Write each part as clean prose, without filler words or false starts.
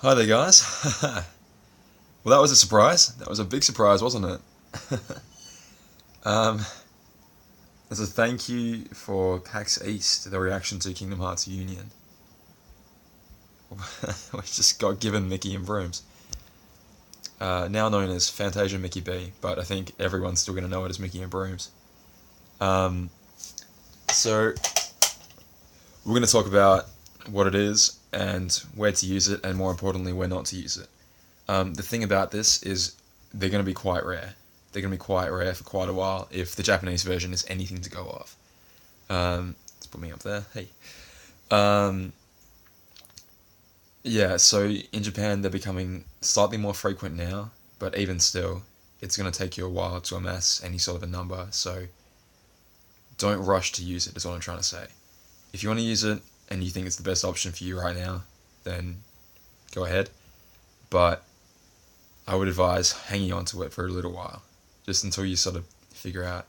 Hi there, guys. Well, that was a surprise. That was a big surprise, wasn't it? um, as a thank you for PAX East, the reaction to Kingdom Hearts Union, we just got given Mickey and Brooms. Now known as Fantasia Mickey B, but I think everyone's still going to know it as Mickey and Brooms. So, we're going to talk about what it is and where to use it, and more importantly, where not to use it. The thing about this is they're going to be quite rare. They're going to be quite rare for quite a while if the Japanese version is anything to go off. Let's put me up there. Hey. Yeah, so in Japan they're becoming slightly more frequent now, but even still, it's going to take you a while to amass any sort of a number, so don't rush to use it is what I'm trying to say. If you want to use it and you think it's the best option for you right now, then go ahead. But I would advise hanging on to it for a little while, just until you sort of figure out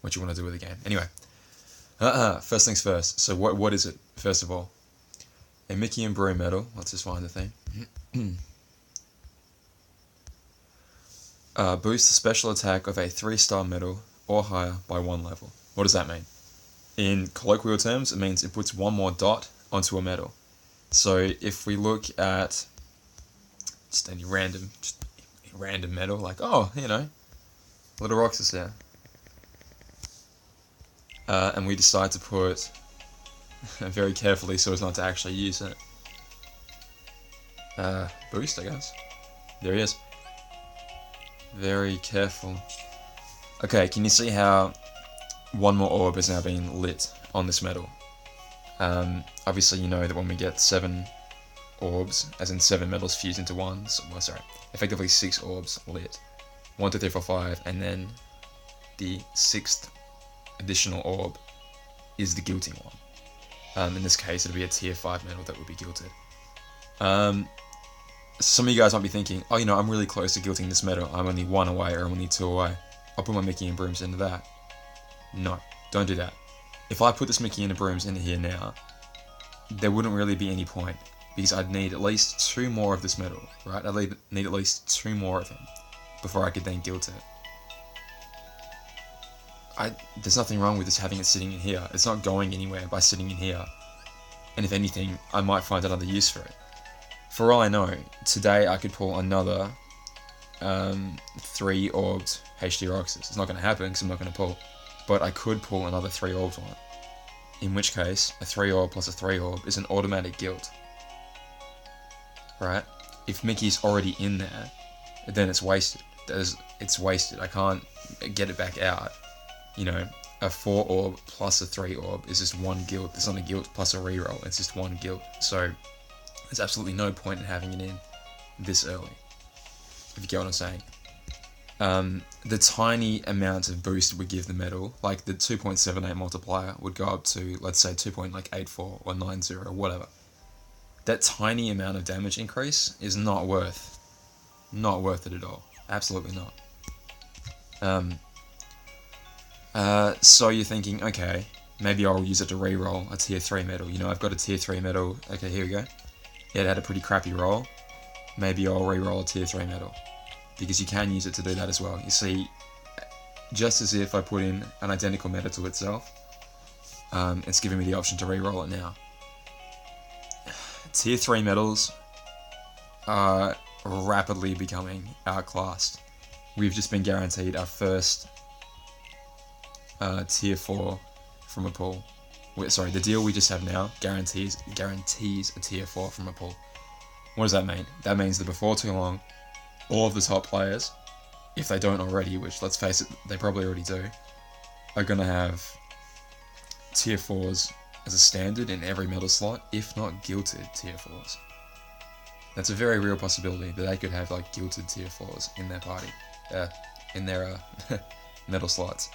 what you want to do with the game. Anyway, first things first. So what is it, first of all? A Mickey and Broom medal. Let's just find the thing. Boost the special attack of a 3-star medal or higher by 1 level. What does that mean? In colloquial terms, it means it puts 1 more dot onto a medal. So if we look at just any random medal, like, oh, Little Rocks is there. And we decide to put, very carefully so as not to actually use it, boost, I guess. There he is. Very careful. Okay, can you see how 1 more orb is now being lit on this medal? Obviously you know that when we get 7 orbs, as in 7 medals fused into one, effectively 6 orbs lit. 1, 2, 3, 4, 5, and then the 6th additional orb is the guilting one. In this case, it'll be a tier 5 medal that would be guilted. Some of you guys might be thinking, oh, I'm really close to guilting this medal. I'm only 1 away, or I'm only 2 away. I'll put my Mickey and Brooms into that. No, don't do that. If I put this Mickey and the Brooms into here now, there wouldn't really be any point, because I'd need at least 2 more of this medal, right? I'd need at least 2 more of him before I could then guilt it. There's nothing wrong with just having it sitting in here. It's not going anywhere by sitting in here. And if anything, I might find another use for it. For all I know, today I could pull another 3 orbed HD Roxas. It's not going to happen because I'm not going to pull. But I could pull another 3 orbs one. In which case, a 3 orb plus a 3 orb is an automatic guilt. Right? If Mickey's already in there, then it's wasted. It's wasted. I can't get it back out. A 4 orb plus a 3 orb is just 1 guilt. It's not a guilt plus a reroll. It's just 1 guilt. So there's absolutely no point in having it in this early, if you get what I'm saying. The tiny amount of boost would give the medal, like the 2.78 multiplier would go up to, let's say, 2.84 or 90 or whatever. That tiny amount of damage increase is not worth it at all. Absolutely not. So you're thinking, okay, maybe I'll use it to reroll a tier 3 medal. I've got a tier 3 medal. Okay, here we go. It had a pretty crappy roll. Maybe I'll reroll a tier 3 medal, because you can use it to do that as well. You see, just as if I put in an identical meta to itself, it's giving me the option to reroll it now. Tier 3 medals are rapidly becoming outclassed. We've just been guaranteed our first tier 4 from a pull. The deal we just have now guarantees a tier 4 from a pull. What does that mean? That means that before too long, all of the top players, if they don't already, which let's face it, they probably already do, are going to have tier 4s as a standard in every medal slot, if not guilted tier 4s. That's a very real possibility that they could have guilted tier 4s in their party, in their medal slots.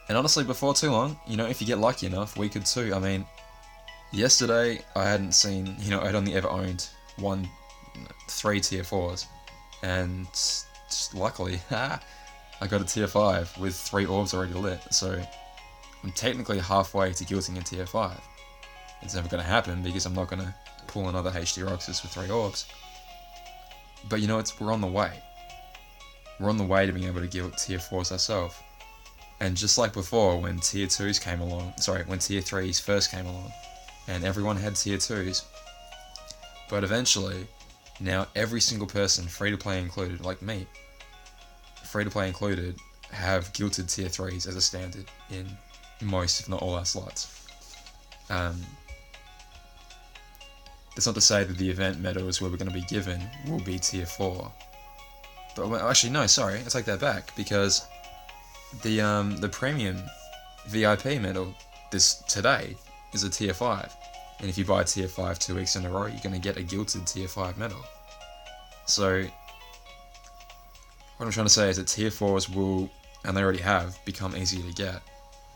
And honestly, before too long, if you get lucky enough, we could too. I mean, yesterday I hadn't seen, I'd only ever owned 3 tier 4s, and just luckily, I got a tier 5 with 3 orbs already lit, so I'm technically halfway to guilting a tier 5. It's never going to happen because I'm not going to pull another HD Roxas with 3 orbs. But you know, we're on the way. We're on the way to being able to guild tier 4s ourselves. And just like before, when tier 2s came along, when tier 3s first came along, and everyone had tier 2s, but eventually, now every single person, free-to-play included, like me, free-to-play included, have guilted tier 3s as a standard in most, if not all, our slots. That's not to say that the event medals where we're going to be given will be tier 4. But actually, no, sorry, I take that back, because the premium VIP medal today is a tier 5. And if you buy tier 5 2 weeks in a row, you're going to get a guilted tier 5 medal. So, what I'm trying to say is that tier 4s will, and they already have, become easier to get.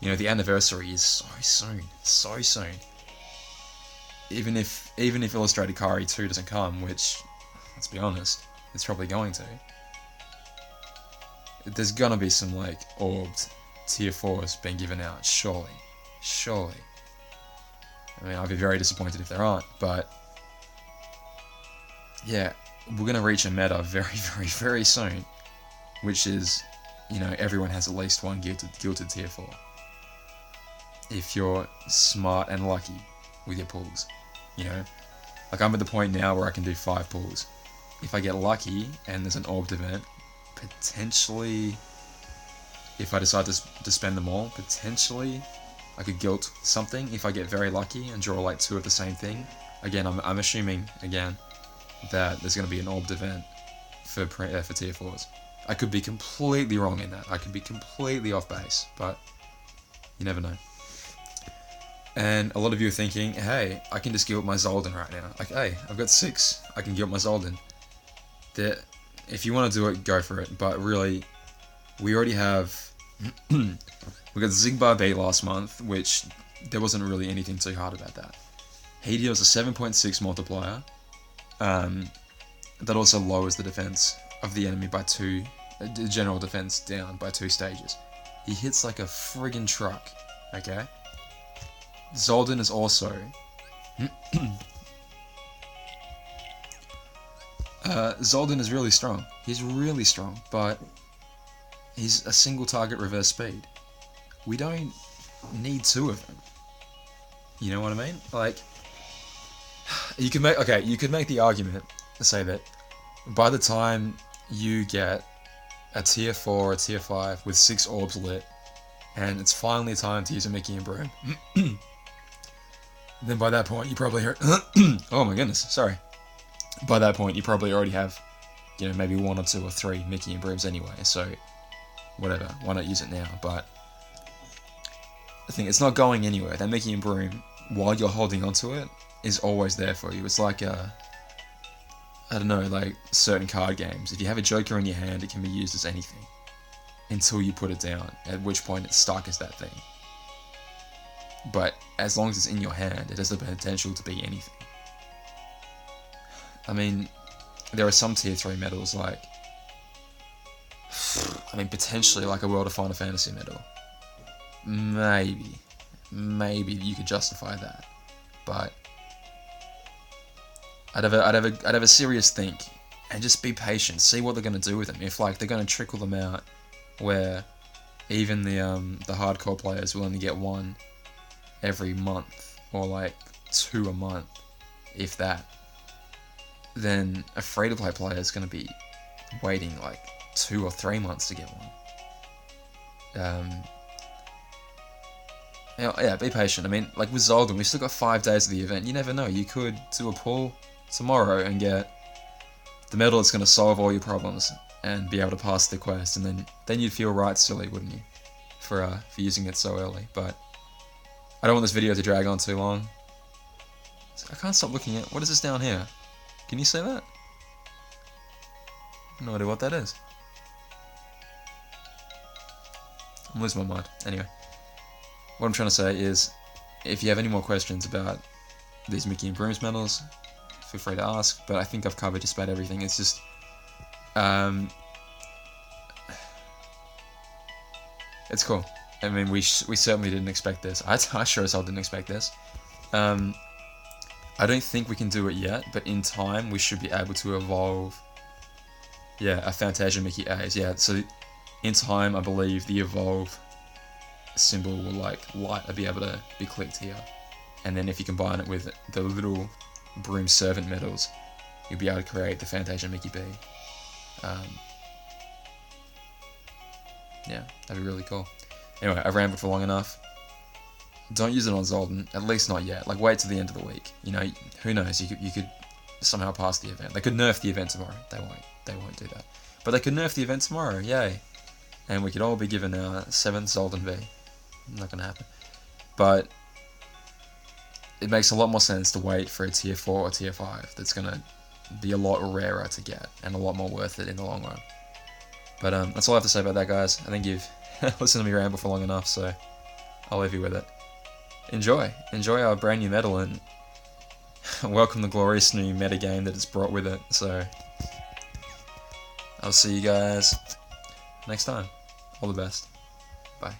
You know, the anniversary is so soon. Even if Illustrated Kari 2 doesn't come, which, let's be honest, it's probably going to, there's gonna be some, like, orbed tier 4s being given out, surely. I mean, I'd be very disappointed if there aren't, but yeah, we're gonna reach a meta very soon, which is, you know, everyone has at least one guilted tier 4. If you're smart and lucky with your pulls, you know? Like, I'm at the point now where I can do 5 pulls. If I get lucky and there's an orbed event, potentially, if I decide to spend them all, potentially I could guilt something if I get very lucky and draw like 2 of the same thing. Again, I'm assuming, again, that there's going to be an orbed event for tier 4s. I could be completely wrong in that. I could be completely off base, but you never know. And a lot of you are thinking, hey, I can just guilt my Zoldan right now. Like, hey, I've got 6, I can guilt my Zoldan. If you want to do it, go for it. But really, we already have... we got Zigbar beat last month, which there wasn't really anything too hard about that. He deals a 7.6 multiplier. That also lowers the defense of the enemy by 2... general defense down by 2 stages. He hits like a friggin' truck, okay? Zoldan is also... Zoldan is really strong. He's really strong, but he's a single target reverse speed. We don't need 2 of them. You know what I mean? Like, you could make the argument to say that by the time you get a tier 4 or a tier 5 with 6 orbs lit, and it's finally time to use a Mickey and Broom, then by that point you probably heard oh my goodness, sorry. By that point you probably already have, you know, maybe 1 or 2 or 3 Mickey and Brooms anyway, so whatever, why not use it now? But the thing, it's not going anywhere. That Mickey and Broom, while you're holding onto it, is always there for you. It's like I don't know, like certain card games. If you have a Joker in your hand, it can be used as anything until you put it down, at which point it's stuck as that thing. But as long as it's in your hand, it has the potential to be anything. I mean, there are some tier 3 medals, like, I mean, potentially like a World of Final Fantasy medal. Maybe you could justify that, but I'd have a serious think and just be patient. See what they're gonna do with them. If like they're gonna trickle them out, where even the hardcore players will only get 1 every month, or like 2 a month, if that, then a free-to-play player is going to be waiting like 2 or 3 months to get 1. Yeah, be patient. I mean, like with Zoldan, we've still got 5 days of the event. You never know. You could do a pull tomorrow and get the medal that's going to solve all your problems and be able to pass the quest, and then you'd feel right silly, wouldn't you, for using it so early. But I don't want this video to drag on too long. I can't stop looking at... What is this down here? Can you see that? I have no idea what that is. I'm losing my mind. Anyway. What I'm trying to say is, if you have any more questions about these Mickey and Brooms medals, feel free to ask, but I think I've covered just about everything. It's just... it's cool. I mean, we certainly didn't expect this. I sure as hell didn't expect this. I don't think we can do it yet, but in time we should be able to evolve Yeah, a Fantasia Mickey A's. Yeah, so in time, I believe the evolve symbol will like light be able to be clicked here, and then if you combine it with the little Broom servant medals, you'll be able to create the Fantasia Mickey B. Yeah, that'd be really cool. Anyway, I've rambled for long enough. Don't use it on Zoltan, at least not yet. Like, wait till the end of the week. You know, who knows? You could somehow pass the event. They could nerf the event tomorrow. They won't do that. But they could nerf the event tomorrow. Yay! And we could all be given our 7th Zoltan V. Not gonna happen. But it makes a lot more sense to wait for a tier 4 or tier 5 that's gonna be a lot rarer to get and a lot more worth it in the long run. But that's all I have to say about that, guys. I think you've listened to me ramble for long enough, so I'll leave you with it. Enjoy our brand new medal, and welcome the glorious new meta game that it's brought with it. So I'll see you guys next time. All the best. Bye.